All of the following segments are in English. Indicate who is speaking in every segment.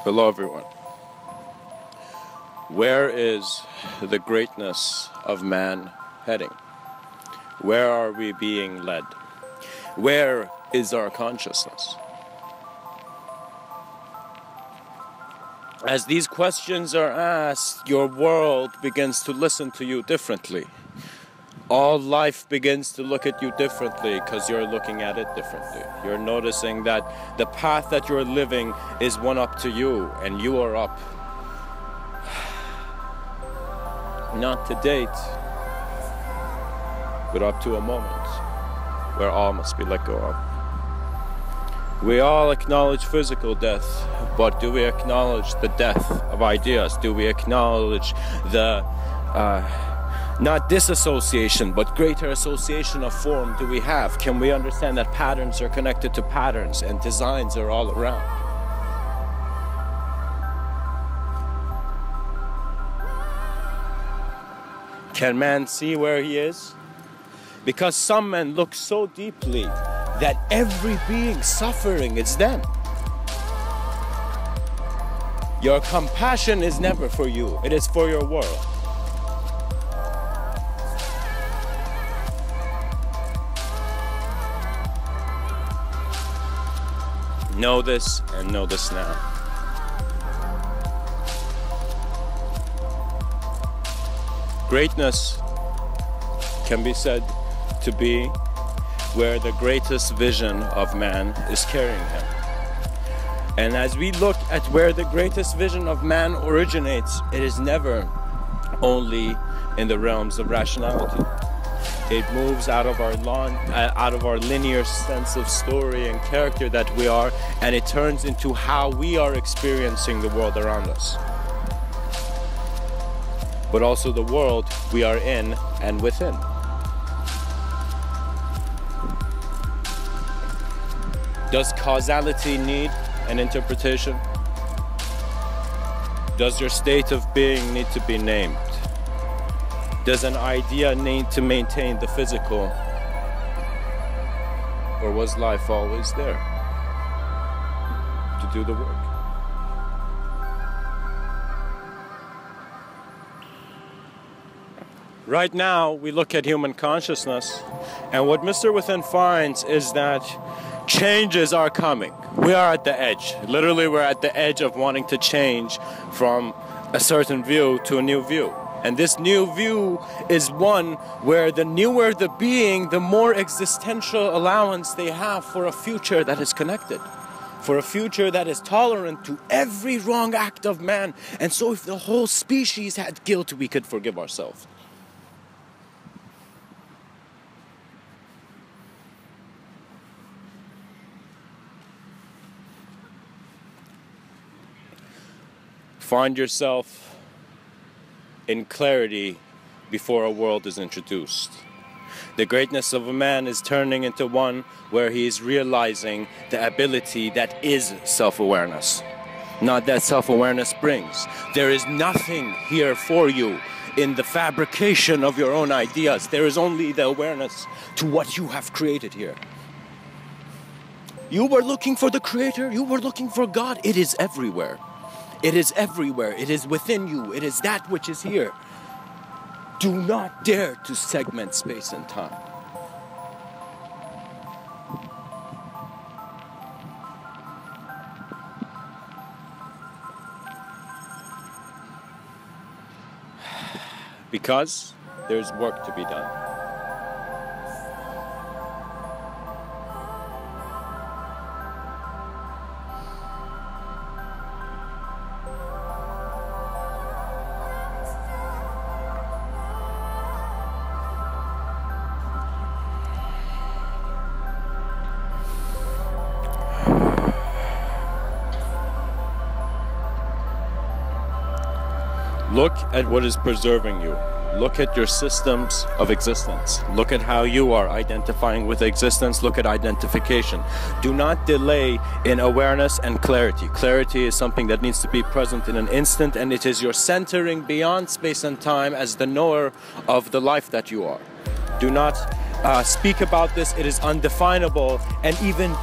Speaker 1: Hello everyone. Where is the greatness of man heading? Where are we being led? Where is our consciousness? As these questions are asked, your world begins to listen to you differently. All life begins to look at you differently because you're looking at it differently. You're noticing that the path that you're living is one up to you, and you are up. Not to date, but up to a moment where all must be let go of. We all acknowledge physical death, but do we acknowledge the death of ideas? Do we acknowledge the not disassociation, but greater association of form do we have? Can we understand that patterns are connected to patterns and designs are all around? Can man see where he is? Because some men look so deeply that every being suffering is them. Your compassion is never for you, it is for your world. Know this and know this now. Greatness can be said to be where the greatest vision of man is carrying him. And as we look at where the greatest vision of man originates, it is never only in the realms of rationality. It moves out of our linear sense of story and character that we are, and it turns into how we are experiencing the world around us. But also the world we are in and within. Does causality need an interpretation? Does your state of being need to be named? Does an idea need to maintain the physical? Or was life always there to do the work? Right now, we look at human consciousness, and what Mr.Within finds is that changes are coming. We are at the edge. Literally, we're at the edge of wanting to change from a certain view to a new view. And this new view is one where the newer the being, the more existential allowance they have for a future that is connected, for a future that is tolerant to every wrong act of man. And so if the whole species had guilt, we could forgive ourselves. Find yourself in clarity before a world is introduced. The greatness of a man is turning into one where he is realizing the ability that is self-awareness, not that self-awareness brings. There is nothing here for you in the fabrication of your own ideas. There is only the awareness to what you have created here. You were looking for the Creator, you were looking for God. It is everywhere. It is everywhere. It is within you. It is that which is here. Do not dare to segment space and time. Because there's work to be done. Look at what is preserving you. Look at your systems of existence. Look at how you are identifying with existence. Look at identification. Do not delay in awareness and clarity. Clarity is something that needs to be present in an instant, and it is your centering beyond space and time as the knower of the life that you are. Do not speak about this. It is undefinable, and even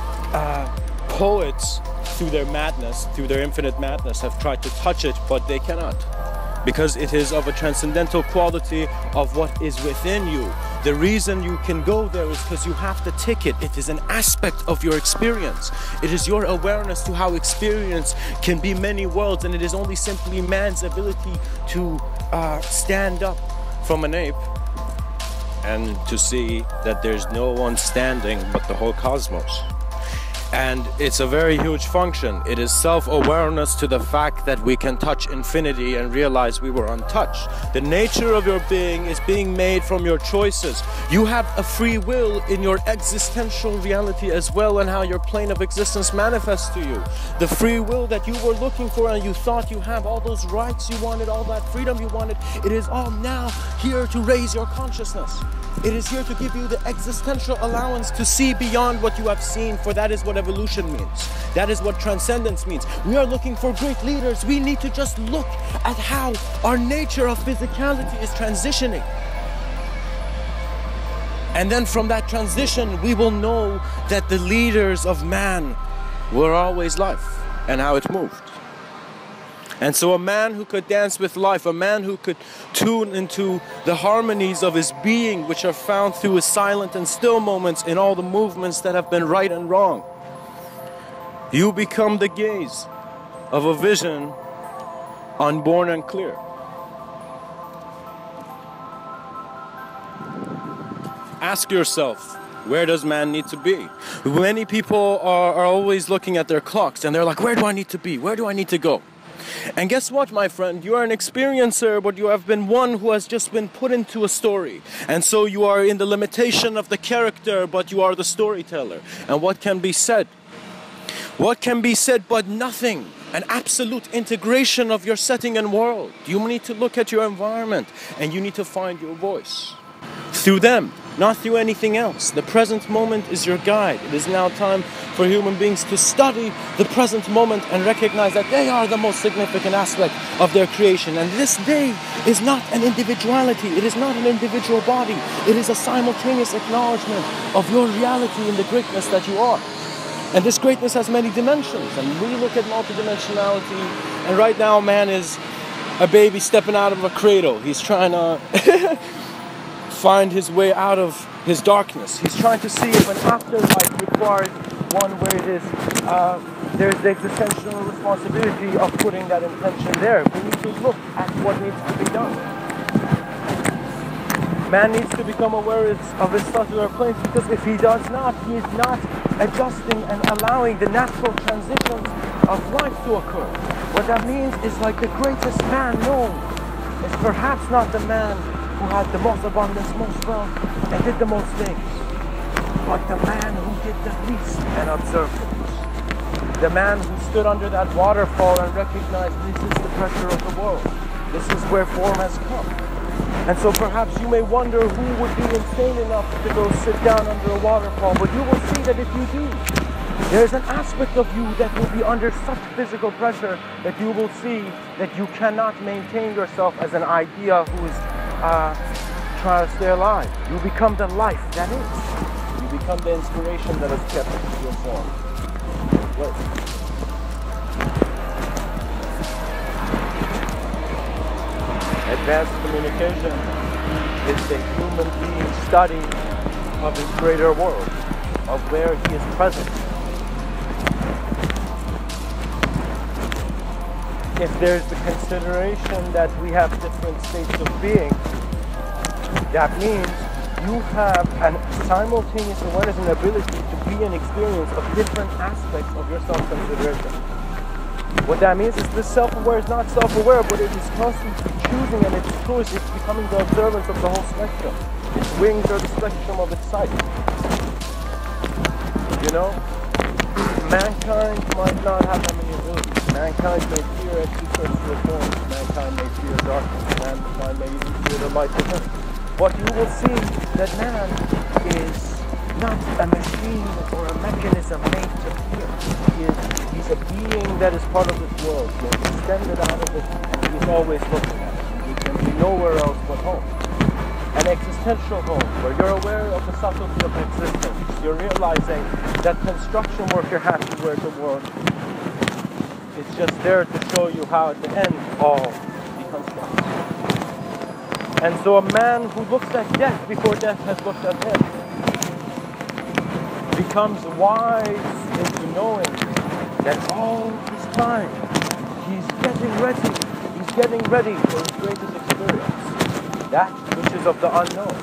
Speaker 1: poets through their madness, through their infinite madness, have tried to touch it, but they cannot. Because it is of a transcendental quality of what is within you. The reason you can go there is because you have the ticket. It is an aspect of your experience. It is your awareness to how experience can be many worlds, and it is only simply man's ability to stand up from an ape and to see that there's no one standing but the whole cosmos. And it's a very huge function. It is self-awareness to the fact that we can touch infinity and realize we were untouched. The nature of your being is being made from your choices. You have a free will in your existential reality as well, and how your plane of existence manifests to you. The free will that you were looking for and you thought you have, all those rights you wanted, all that freedom you wanted, it is all now here to raise your consciousness. It is here to give you the existential allowance to see beyond what you have seen, for that is what evolution means. That is what transcendence means. We are looking for great leaders. We need to just look at how our nature of physicality is transitioning. And then from that transition, we will know that the leaders of man were always life and how it moved. And so a man who could dance with life, a man who could tune into the harmonies of his being, which are found through his silent and still moments in all the movements that have been right and wrong. You become the gaze of a vision unborn and clear. Ask yourself, where does man need to be? Many people are always looking at their clocks and they're like, where do I need to be? Where do I need to go? And guess what, my friend? You are an experiencer, but you have been one who has just been put into a story. And so you are in the limitation of the character, but you are the storyteller. And what can be said? What can be said but nothing? An absolute integration of your setting and world. You need to look at your environment and you need to find your voice. Through them, not through anything else. The present moment is your guide. It is now time for human beings to study the present moment and recognize that they are the most significant aspect of their creation. And this day is not an individuality. It is not an individual body. It is a simultaneous acknowledgement of your reality in the greatness that you are. And this greatness has many dimensions. And we look at multidimensionality. And right now, man is a baby stepping out of a cradle. He's trying to find his way out of his darkness. He's trying to see if an afterlife requires one where it is, there's the existential responsibility of putting that intention there. We need to look at what needs to be done. Man needs to become aware of his cellular planes, because if he does not, he is not adjusting and allowing the natural transitions of life to occur. What that means is, like, the greatest man known is perhaps not the man who had the most abundance, most wealth, and did the most things, but the man who did the least and observed the least. The man who stood under that waterfall and recognized this is the pressure of the world. This is where form has come. And so perhaps you may wonder who would be insane enough to go sit down under a waterfall, but you will see that if you do, there's an aspect of you that will be under such physical pressure that you will see that you cannot maintain yourself as an idea who is trying to stay alive. You become the life that is. You become the inspiration that has kept your form. Wait. Advanced communication is the human being's study of his greater world, of where he is present. If there's the consideration that we have different states of being, that means you have a simultaneous awareness and ability to be an experience of different aspects of your self-consideration. What that means is this self-aware is not self-aware, but it is constantly choosing, and its choice is becoming the observance of the whole spectrum. Its wings are the spectrum of its sight. You know, mankind might not have that many abilities. Mankind may fear extraterrestrial forms. Mankind may fear darkness. Mankind may even fear the light within. But you will see that man is not a machine or a mechanism made to fear. He's a being that is part of this world. He is extended out of it, and he's always looking at it. He can be nowhere else but home. An existential home, where you're aware of the subtlety of existence. You're realizing that construction worker has to wear the world It's just there to show you how at the end all deconstructs. And so a man who looks at death before death has looked at him becomes wise into knowing that all this time he's getting ready for his greatest experience, that which is of the unknown.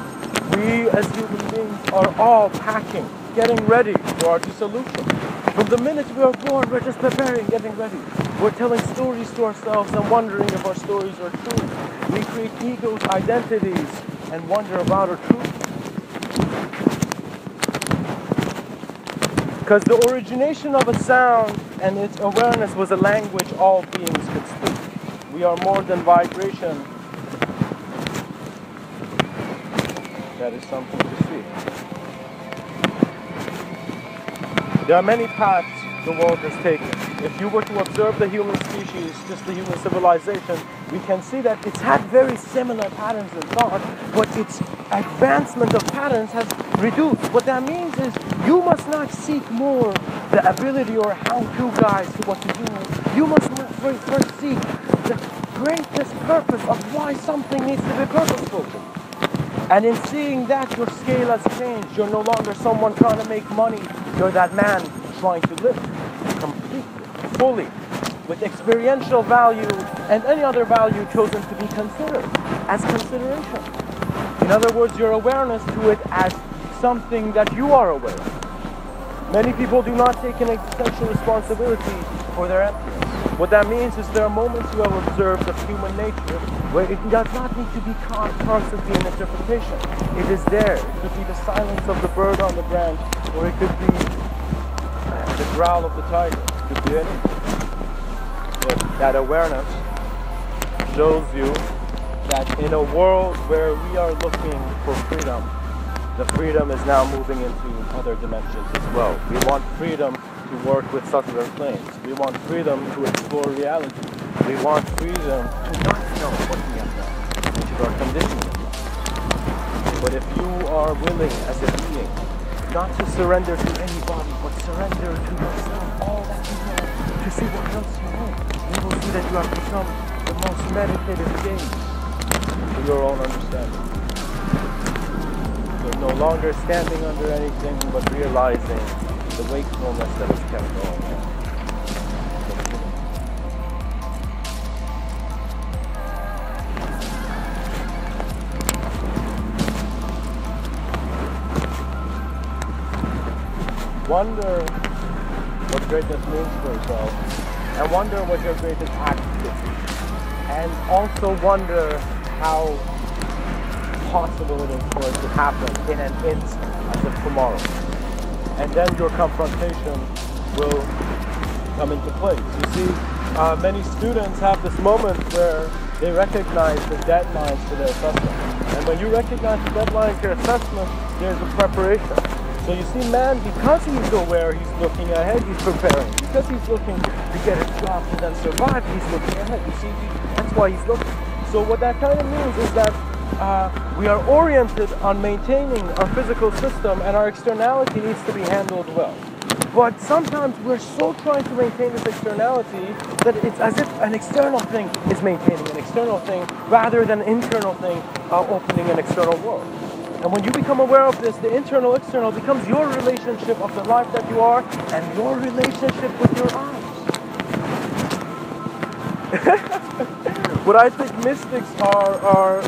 Speaker 1: We as human beings are all packing, getting ready for our dissolution. From the minute we are born, we're just preparing, getting ready. We're telling stories to ourselves and wondering if our stories are true. We create egos, identities, and wonder about our truth. Because the origination of a sound and its awareness was a language all beings could speak. We are more than vibration. That is something to see. There are many paths the world has taken. If you were to observe the human species, just the human civilization, we can see that it's had very similar patterns in thought, but its advancement of patterns has reduced. What that means is you must not seek more the ability or how-to guides to what to do. You must first seek the greatest purpose of why something needs to be purposeful. And in seeing that, your scale has changed. You're no longer someone trying to make money. You're that man trying to live completely, fully, with experiential value and any other value chosen to be considered as consideration. In other words, your awareness to it as something that you are aware of. Many people do not take an existential responsibility for their emptiness. What that means is there are moments you have observed of human nature where it does not need to be constantly an interpretation. It is there. It could be the silence of the bird on the branch, or it could be the growl of the tiger. It could be anything. That awareness shows you that in a world where we are looking for freedom, the freedom is now moving into other dimensions as well. We want freedom to work with subtler planes. We want freedom to explore reality. We want freedom to not know what we have done, which is our conditioning. But if you are willing as a being not to surrender to anybody, but surrender to yourself, all that you know, to see what else you know, you will see that you have become the most meditative gaze to your own understanding. You're no longer standing under anything, but realizing the wakefulness that has kept going on. Wonder what greatness means for yourself, and wonder what your greatest act is. And also wonder how possible it is for it to happen in an instant, as of tomorrow. And then your confrontation will come into place. You see, many students have this moment where they recognize the deadlines for their assessment. And when you recognize the deadline for your assessment, there's a preparation. So you see, man, because he's aware, he's looking ahead, he's preparing. Because he's looking to get a job and then survive, he's looking ahead. You see, that's why he's looking. So what that kind of means is that we are oriented on maintaining our physical system, and our externality needs to be handled well. But sometimes we're so trying to maintain this externality that it's as if an external thing is maintaining an external thing rather than an internal thing opening an external world. And when you become aware of this, the internal-external becomes your relationship of the life that you are and your relationship with your eyes. What I think mystics are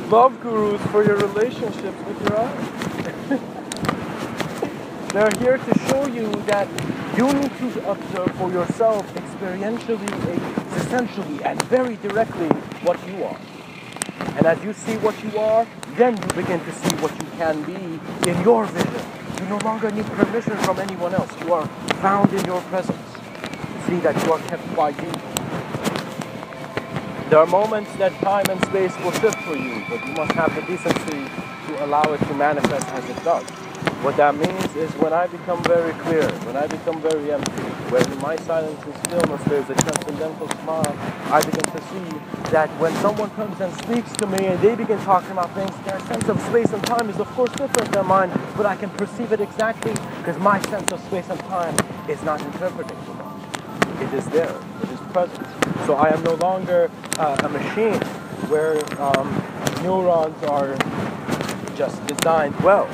Speaker 1: love gurus for your relationships with your eyes. They're here to show you that you need to observe for yourself experientially, essentially, and very directly what you are. And as you see what you are, then you begin to see what you can be in your vision. You no longer need permission from anyone else. You are found in your presence. See that you are kept by you. There are moments that time and space will shift for you, but you must have the decency to allow it to manifest as it does. What that means is when I become very clear, when I become very empty, when in my silence and stillness there's a transcendental smile, I begin to see that when someone comes and speaks to me and they begin talking about things, their sense of space and time is of course different than mine, but I can perceive it exactly because my sense of space and time is not interpreting too much. It is there, it is present. So I am no longer a machine where neurons are just designed well.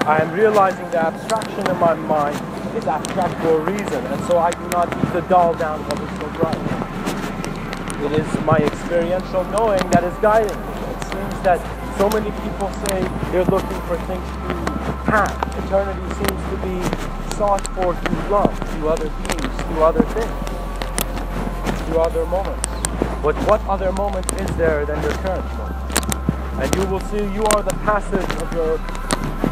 Speaker 1: I am realizing the abstraction in my mind is abstract for a reason, and so I do not need to dull down what is so bright. It is my experiential knowing that is guiding me. It seems that so many people say they're looking for things to have. Eternity seems to be sought for through love, through other beings, through other things, through other moments. But what other moment is there than your current moment? And you will see you are the passage of your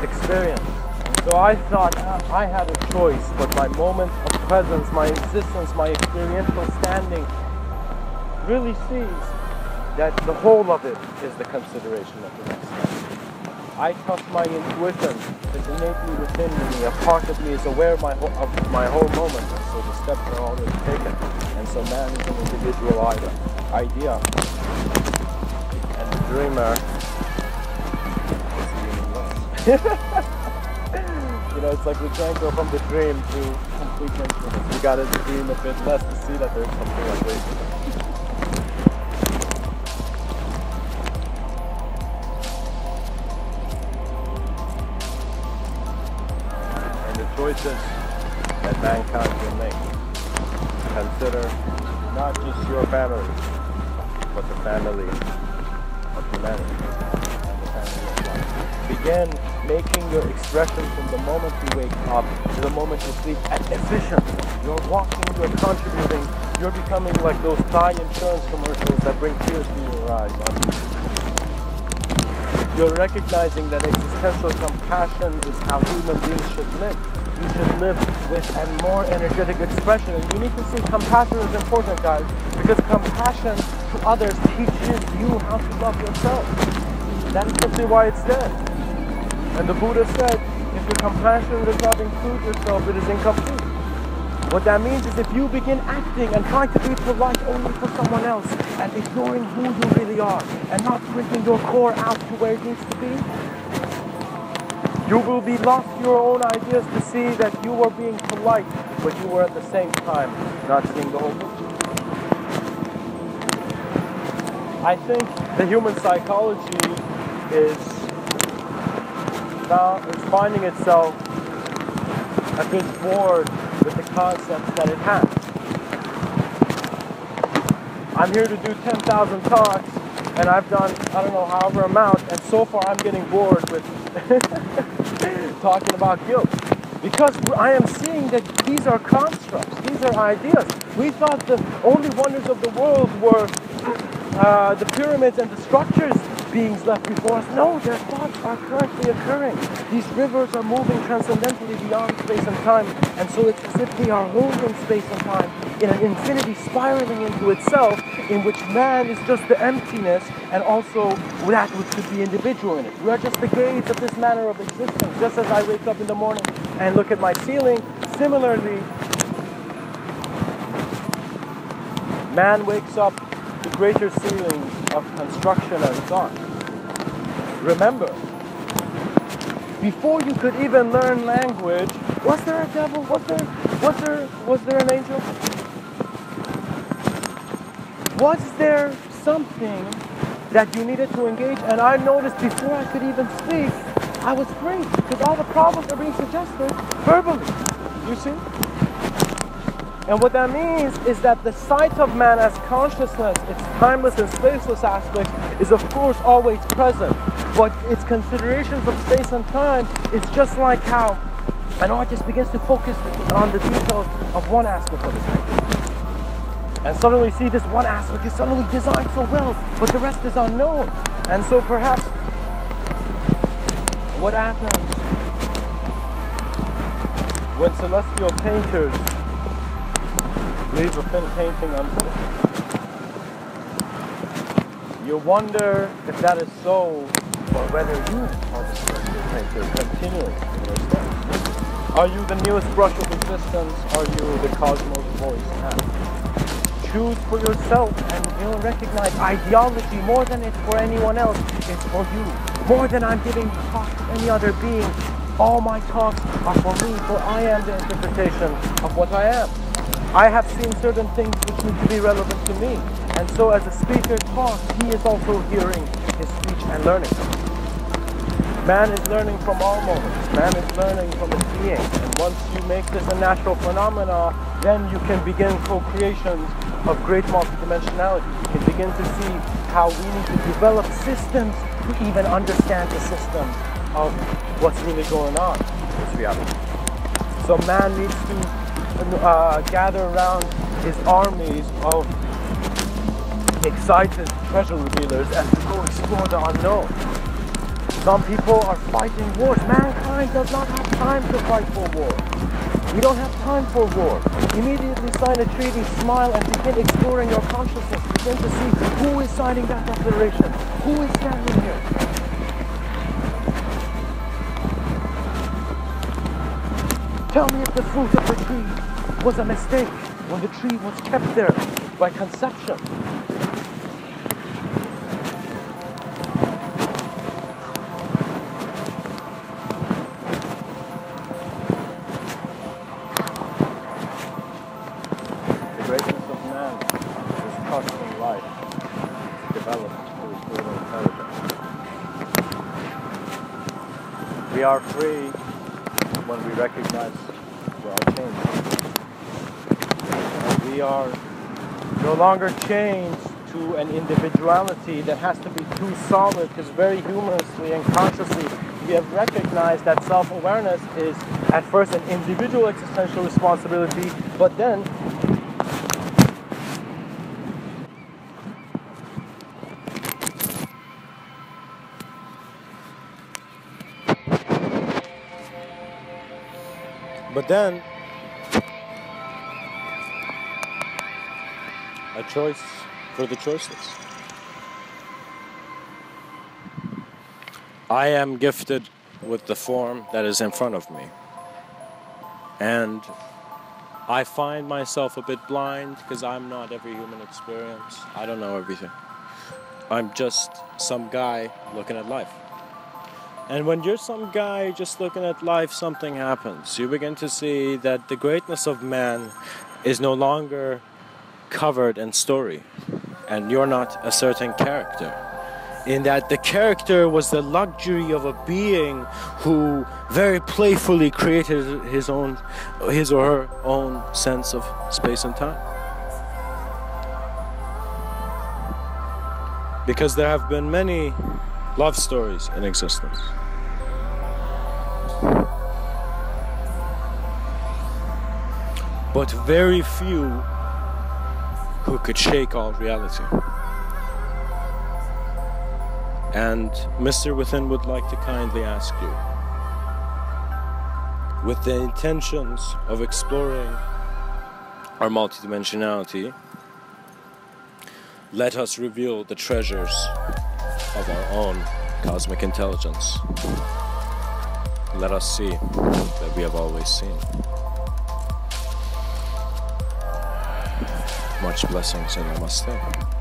Speaker 1: experience. And so I thought I had a choice, but my moment of presence, my existence, my experiential standing really sees that the whole of it is the consideration of the next step. I trust my intuition. It's innately within me. A part of me is aware of my whole moment, and so the steps are already taken. And so man is an individual idea, and the dreamer you know, it's like we can't go from the dream to complete mindfulness. We gotta dream a bit less to see that there's something like this. And the choices that mankind will make consider not just your family, but the family of humanity and the family of life. Begin making your expression from the moment you wake up to the moment you sleep efficient. You're walking, you're contributing, you're becoming like those Thai insurance commercials that bring tears to your eyes. You're recognizing that existential compassion is how human beings should live. You should live with a more energetic expression. And you need to see compassion is important, guys, because compassion to others teaches you how to love yourself. That is simply why it's there. And the Buddha said, if your compassion does not include yourself, it is incomplete. What that means is if you begin acting and trying to be polite only for someone else and ignoring who you really are and not bringing your core out to where it needs to be, you will be lost to your own ideas to see that you were being polite, but you were at the same time not seeing the whole picture. I think the human psychology is finding itself a bit bored with the concepts that it has. I'm here to do 10,000 talks, and I've done, I don't know, however amount, and so far I'm getting bored with talking about guilt. Because I am seeing that these are constructs, these are ideas. We thought the only wonders of the world were the pyramids and the structures beings left before us. No, their thoughts are currently occurring. These rivers are moving transcendentally beyond space and time, and so it's as if they are holding space and time in an infinity spiraling into itself, in which man is just the emptiness and also that which could be individual in it. We are just the gates of this manner of existence. Just as I wake up in the morning and look at my ceiling, similarly, man wakes up to greater ceilings of construction and thought. Remember, before you could even learn language, was there a devil? Was there an angel? Was there something that you needed to engage? And I noticed before I could even speak, I was free, because all the problems are being suggested verbally. You see? And what that means is that the sight of man as consciousness, its timeless and spaceless aspect, is of course always present. But its considerations of space and time is just like how an artist begins to focus on the details of one aspect of his painting. And suddenly see this one aspect is suddenly designed so well, but the rest is unknown. And so perhaps what happens when celestial painters leave a painting unfinished? You wonder if that is so, or whether you are the celestial painter continuing in your steps? Are you the newest brush of existence? Are you the cosmos voice now? Choose for yourself and you'll recognize ideology more than it's for anyone else. It's for you. More than I'm giving talk to any other being. All my talks are for me, for I am the interpretation of what I am. I have seen certain things which need to be relevant to me. And so as a speaker talks, he is also hearing his speech and learning. Man is learning from all moments. Man is learning from his being. And once you make this a natural phenomena, then you can begin co-creations of great multidimensionality. You can begin to see how we need to develop systems to even understand the system of what's really going on in this reality. So man needs to gather around his armies of excited treasure revealers and to go explore the unknown. Some people are fighting wars. Mankind does not have time to fight for war. We don't have time for war. Immediately sign a treaty, smile, and begin exploring your consciousness. Begin to see who is signing that declaration. Who is standing here? Tell me if the fruit of the tree was a mistake when the tree was kept there by conception. The greatness of man is trusting life to develop through human intelligence. We are free when we recognize we are changed. And we are no longer chained to an individuality that has to be too solid, because very humorously and consciously we have recognized that self-awareness is at first an individual existential responsibility, but then a choice for the choiceless. I am gifted with the form that is in front of me. And I find myself a bit blind because I'm not every human experience. I don't know everything. I'm just some guy looking at life. And when you're some guy just looking at life, something happens. You begin to see that the greatness of man is no longer covered in story. And you're not a certain character. In that the character was the luxury of a being who very playfully created his or her own sense of space and time. Because there have been many love stories in existence. But very few who could shake all reality. And Mr. Within would like to kindly ask you, with the intentions of exploring our multidimensionality, let us reveal the treasures of our own cosmic intelligence. Let us see that we have always seen. Much blessings and namaste.